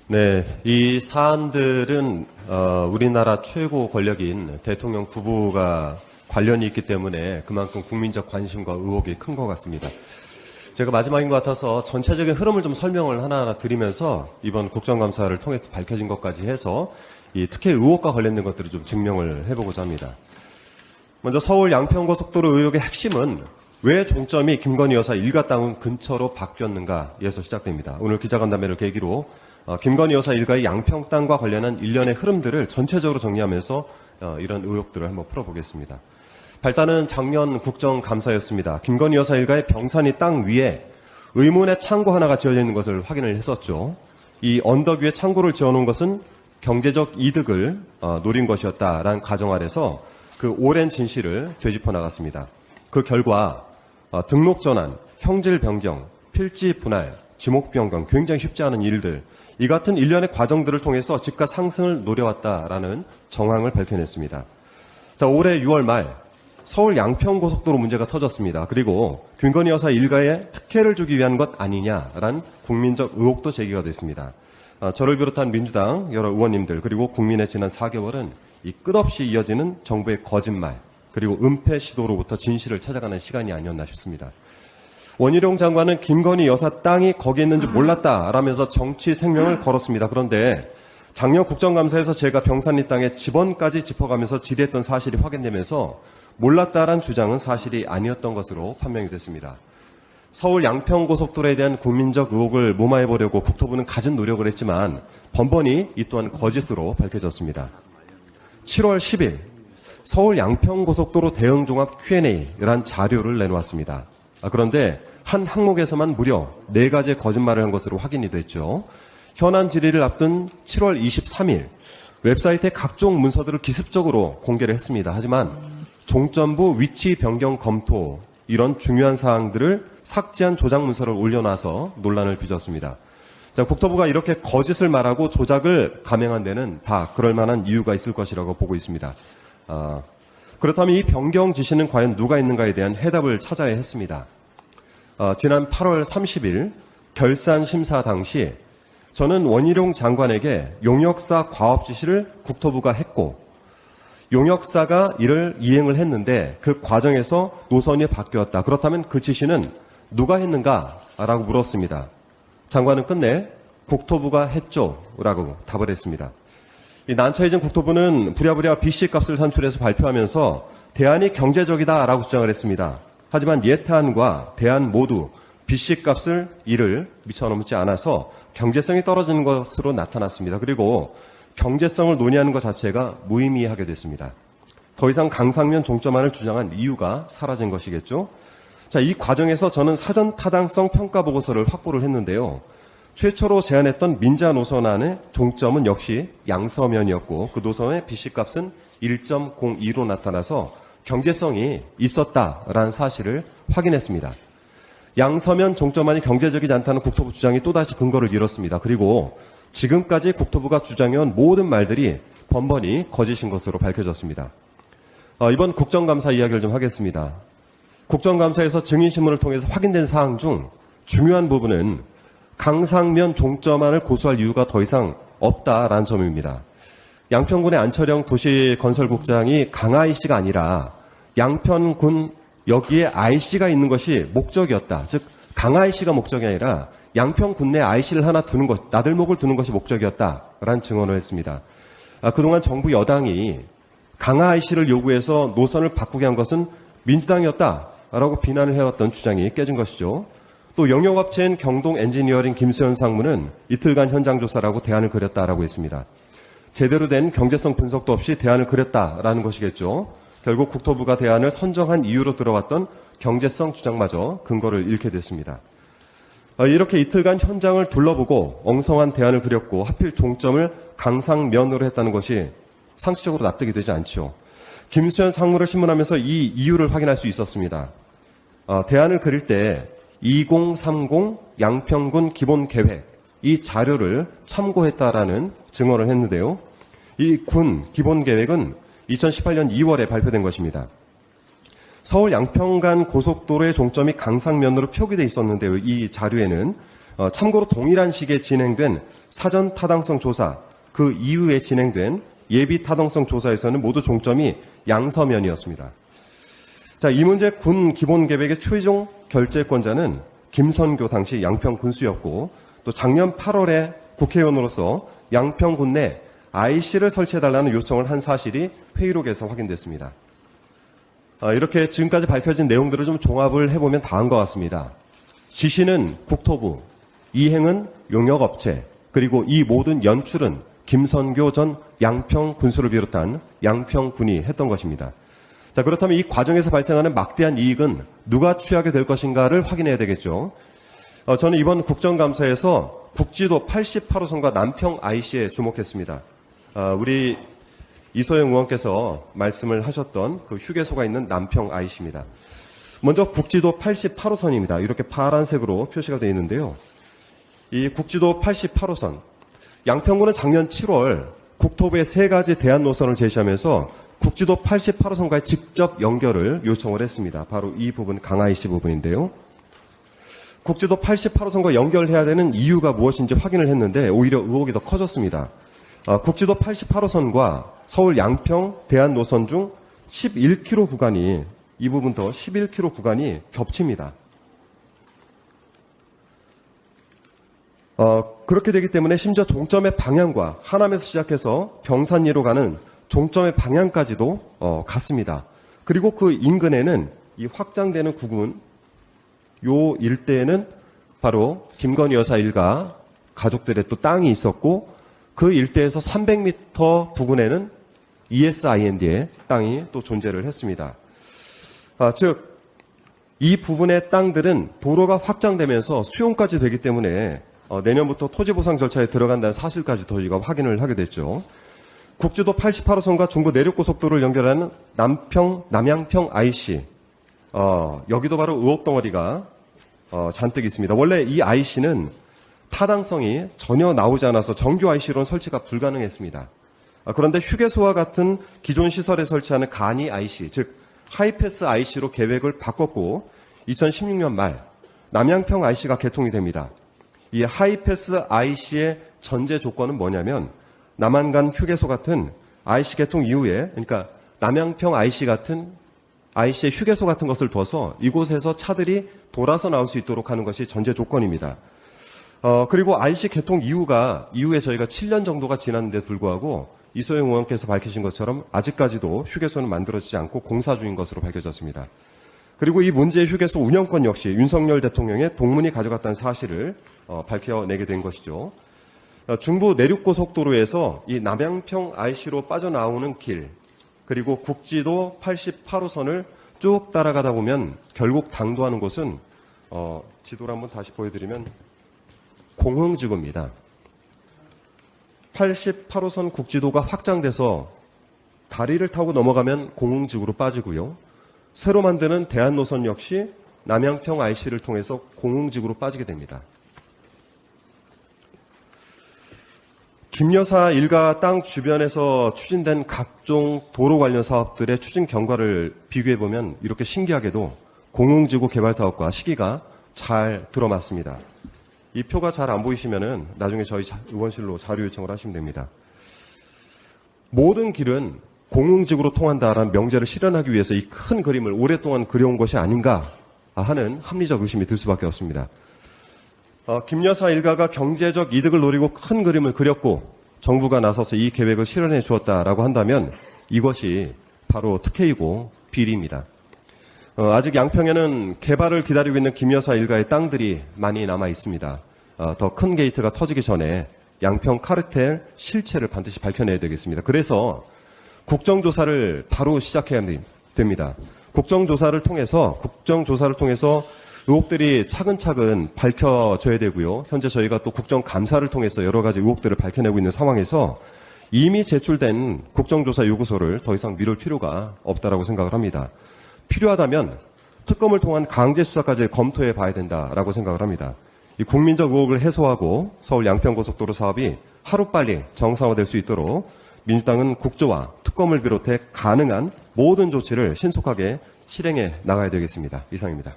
네, 이 사안들은 우리나라 최고 권력인 대통령 부부가 관련이 있기 때문에 그만큼 국민적 관심과 의혹이 큰 것 같습니다. 제가 마지막인 것 같아서 전체적인 흐름을 좀 설명을 하나하나 드리면서 이번 국정감사를 통해서 밝혀진 것까지 해서 이 특혜 의혹과 관련된 것들을 좀 증명을 해보고자 합니다. 먼저 서울 양평고속도로 의혹의 핵심은 왜 종점이 김건희 여사 일가 땅 근처로 바뀌었는가에서 시작됩니다. 오늘 기자간담회를 계기로 김건희 여사 일가의 양평 땅과 관련한 일련의 흐름들을 전체적으로 정리하면서 이런 의혹들을 한번 풀어보겠습니다. 발단은 작년 국정감사였습니다. 김건희 여사 일가의 병산이 땅 위에 의문의 창고 하나가 지어져 있는 것을 확인을 했었죠. 이 언덕 위에 창고를 지어놓은 것은 경제적 이득을 노린 것이었다라는 가정 아래서 그 오랜 진실을 되짚어 나갔습니다. 그 결과 등록 전환, 형질 변경, 필지 분할, 지목 변경, 굉장히 쉽지 않은 일들, 이 같은 일련의 과정들을 통해서 집가 상승을 노려왔다라는 정황을 밝혀냈습니다. 자, 올해 6월 말 서울 양평고속도로 문제가 터졌습니다. 그리고 김건희 여사 일가에 특혜를 주기 위한 것 아니냐라는 국민적 의혹도 제기가 됐습니다. 저를 비롯한 민주당 여러 의원님들 그리고 국민의 지난 4개월은 이 끝없이 이어지는 정부의 거짓말 그리고 은폐 시도로부터 진실을 찾아가는 시간이 아니었나 싶습니다. 원희룡 장관은 김건희 여사 땅이 거기에 있는지 몰랐다라면서 정치 생명을 걸었습니다. 그런데 작년 국정감사에서 제가 병산리 땅의 지번까지 짚어가면서 질의했던 사실이 확인되면서 몰랐다라는 주장은 사실이 아니었던 것으로 판명이 됐습니다. 서울 양평고속도로에 대한 국민적 의혹을 무마해보려고 국토부는 갖은 노력을 했지만 번번이 이 또한 거짓으로 밝혀졌습니다. 7월 10일 서울 양평고속도로 대응종합 Q&A라는 자료를 내놓았습니다. 그런데 한 항목에서만 무려 4가지의 거짓말을 한 것으로 확인이 됐죠. 현안 질의를 앞둔 7월 23일 웹사이트에 각종 문서들을 기습적으로 공개를 했습니다. 하지만 종점부 위치 변경 검토 이런 중요한 사항들을 삭제한 조작 문서를 올려놔서 논란을 빚었습니다. 자, 국토부가 이렇게 거짓을 말하고 조작을 감행한 데는 다 그럴 만한 이유가 있을 것이라고 보고 있습니다. 그렇다면 이 변경 지시는 과연 누가 있는가에 대한 해답을 찾아야 했습니다. 지난 8월 30일 결산 심사 당시 저는 원희룡 장관에게 용역사 과업 지시를 국토부가 했고 용역사가 이를 이행을 했는데 그 과정에서 노선이 바뀌었다. 그렇다면 그 지시는 누가 했는가라고 물었습니다. 장관은 끝내 국토부가 했죠 라고 답을 했습니다. 이 난처해진 국토부는 부랴부랴 BC값을 산출해서 발표하면서 대안이 경제적이다라고 주장을 했습니다. 하지만 예탄과 대안 모두 BC값을 이를 미쳐넘지 않아서 경제성이 떨어지는 것으로 나타났습니다. 그리고 경제성을 논의하는 것 자체가 무의미하게 됐습니다. 더 이상 강상면 종점안을 주장한 이유가 사라진 것이겠죠. 자, 이 과정에서 저는 사전 타당성 평가 보고서를 확보를 했는데요. 최초로 제안했던 민자 노선안의 종점은 역시 양서면이었고 그 노선의 BC값은 1.02로 나타나서 경제성이 있었다라는 사실을 확인했습니다. 양서면 종점안이 경제적이지 않다는 국토부 주장이 또다시 근거를 잃었습니다. 그리고 지금까지 국토부가 주장해온 모든 말들이 번번이 거짓인 것으로 밝혀졌습니다. 이번 국정감사 이야기를 좀 하겠습니다. 국정감사에서 증인신문을 통해서 확인된 사항 중 중요한 부분은 강상면 종점안을 고수할 이유가 더 이상 없다라는 점입니다. 양평군의 안철영 도시건설국장이 강IC가 아니라 양평군 여기에 IC가 있는 것이 목적이었다. 즉 강IC가 목적이 아니라 양평군 내 IC를 하나 두는 것, 나들목을 두는 것이 목적이었다라는 증언을 했습니다. 그동안 정부 여당이 강IC를 요구해서 노선을 바꾸게 한 것은 민주당이었다라고 비난을 해왔던 주장이 깨진 것이죠. 또 영역업체인 경동 엔지니어링 김수현 상무는 이틀간 현장 조사라고 대안을 그렸다라고 했습니다. 제대로 된 경제성 분석도 없이 대안을 그렸다라는 것이겠죠. 결국 국토부가 대안을 선정한 이유로 들어왔던 경제성 주장마저 근거를 잃게 됐습니다. 이렇게 이틀간 현장을 둘러보고 엉성한 대안을 그렸고 하필 종점을 강상면으로 했다는 것이 상식적으로 납득이 되지 않죠. 김수현 상무를 신문하면서 이 이유를 확인할 수 있었습니다. 대안을 그릴 때 2030 양평군 기본계획 이 자료를 참고했다라는 증언을 했는데요. 이 군 기본계획은 2018년 2월에 발표된 것입니다. 서울 양평간 고속도로의 종점이 강상면으로 표기되어 있었는데요. 이 자료에는 참고로 동일한 시기에 진행된 사전 타당성 조사, 그 이후에 진행된 예비 타당성 조사에서는 모두 종점이 양서면이었습니다. 자, 이 문제 군 기본계획의 최종 결재권자는 김선교 당시 양평 군수였고, 또 작년 8월에 국회의원으로서 양평군 내 IC를 설치해달라는 요청을 한 사실이 회의록에서 확인됐습니다. 이렇게 지금까지 밝혀진 내용들을 좀 종합을 해보면 다음과 같습니다. 지시는 국토부, 이행은 용역업체, 그리고 이 모든 연출은 김선교 전 양평 군수를 비롯한 양평군이 했던 것입니다. 자, 그렇다면 이 과정에서 발생하는 막대한 이익은 누가 취하게 될 것인가를 확인해야 되겠죠. 저는 이번 국정감사에서 국지도 88호선과 남평 IC에 주목했습니다. 우리 이소영 의원께서 말씀을 하셨던 그 휴게소가 있는 남평 IC입니다. 먼저 국지도 88호선입니다. 이렇게 파란색으로 표시가 되어 있는데요. 이 국지도 88호선, 양평군은 작년 7월 국토부에 3가지 대안 노선을 제시하면서 국지도 88호선과의 직접 연결을 요청을 했습니다. 바로 이 부분, 강IC 부분인데요. 국지도 88호선과 연결해야 되는 이유가 무엇인지 확인을 했는데 오히려 의혹이 더 커졌습니다. 국지도 88호선과 서울 양평 대안 노선 중 11km 구간이, 이 부분도 11km 구간이 겹칩니다. 그렇게 되기 때문에 심지어 종점의 방향과 하남에서 시작해서 경산리로 가는 종점의 방향까지도 같습니다. 그리고 그 인근에는 이 확장되는 구군, 요 일대에는 바로 김건희 여사 일가 가족들의 또 땅이 있었고, 그 일대에서 300m 부근에는 ESIND의 땅이 또 존재를 했습니다. 즉, 이 부분의 땅들은 도로가 확장되면서 수용까지 되기 때문에 내년부터 토지보상 절차에 들어간다는 사실까지 저희가 확인을 하게 됐죠. 국지도 88호선과 중부 내륙고속도로를 연결하는 남양평 IC, 여기도 바로 의혹 덩어리가 잔뜩 있습니다. 원래 이 IC는 타당성이 전혀 나오지 않아서 정규 IC로는 설치가 불가능했습니다. 그런데 휴게소와 같은 기존 시설에 설치하는 간이 IC, 즉 하이패스 IC로 계획을 바꿨고 2016년 말 남양평 IC가 개통이 됩니다. 이 하이패스 IC의 전제 조건은 뭐냐면 남한간 휴게소 같은 IC 개통 이후에, 그러니까 남양평 IC 같은 IC의 휴게소 같은 것을 둬서 이곳에서 차들이 돌아서 나올 수 있도록 하는 것이 전제 조건입니다. 그리고 IC 개통 이후에 저희가 7년 정도가 지났는데 불구하고 이소영 의원께서 밝히신 것처럼 아직까지도 휴게소는 만들어지지 않고 공사 중인 것으로 밝혀졌습니다. 그리고 이 문제의 휴게소 운영권 역시 윤석열 대통령의 동문이 가져갔다는 사실을 밝혀내게 된 것이죠. 중부 내륙고속도로에서 이 남양평 IC로 빠져나오는 길, 그리고 국지도 88호선을 쭉 따라가다 보면 결국 당도하는 곳은 지도를 한번 다시 보여드리면 공흥지구입니다. 88호선 국지도가 확장돼서 다리를 타고 넘어가면 공흥지구로 빠지고요. 새로 만드는 대안노선 역시 남양평 IC를 통해서 공흥지구로 빠지게 됩니다. 김 여사 일가 땅 주변에서 추진된 각종 도로 관련 사업들의 추진 경과를 비교해보면 이렇게 신기하게도 공흥지구 개발 사업과 시기가 잘 들어맞습니다. 이 표가 잘 안 보이시면은 나중에 저희 의원실로 자료 요청을 하시면 됩니다. 모든 길은 공흥지구로 통한다라는 명제를 실현하기 위해서 이 큰 그림을 오랫동안 그려온 것이 아닌가 하는 합리적 의심이 들 수밖에 없습니다. 김 여사 일가가 경제적 이득을 노리고 큰 그림을 그렸고 정부가 나서서 이 계획을 실현해 주었다라고 한다면 이것이 바로 특혜이고 비리입니다. 아직 양평에는 개발을 기다리고 있는 김 여사 일가의 땅들이 많이 남아 있습니다. 더 큰 게이트가 터지기 전에 양평 카르텔 실체를 반드시 밝혀내야 되겠습니다. 그래서 국정조사를 바로 시작해야 됩니다. 국정조사를 통해서 의혹들이 차근차근 밝혀져야 되고요. 현재 저희가 또 국정감사를 통해서 여러 가지 의혹들을 밝혀내고 있는 상황에서 이미 제출된 국정조사 요구서를 더 이상 미룰 필요가 없다라고 생각을 합니다. 필요하다면 특검을 통한 강제 수사까지 검토해 봐야 된다라고 생각을 합니다. 이 국민적 의혹을 해소하고 서울 양평고속도로 사업이 하루빨리 정상화될 수 있도록 민주당은 국조와 특검을 비롯해 가능한 모든 조치를 신속하게 실행해 나가야 되겠습니다. 이상입니다.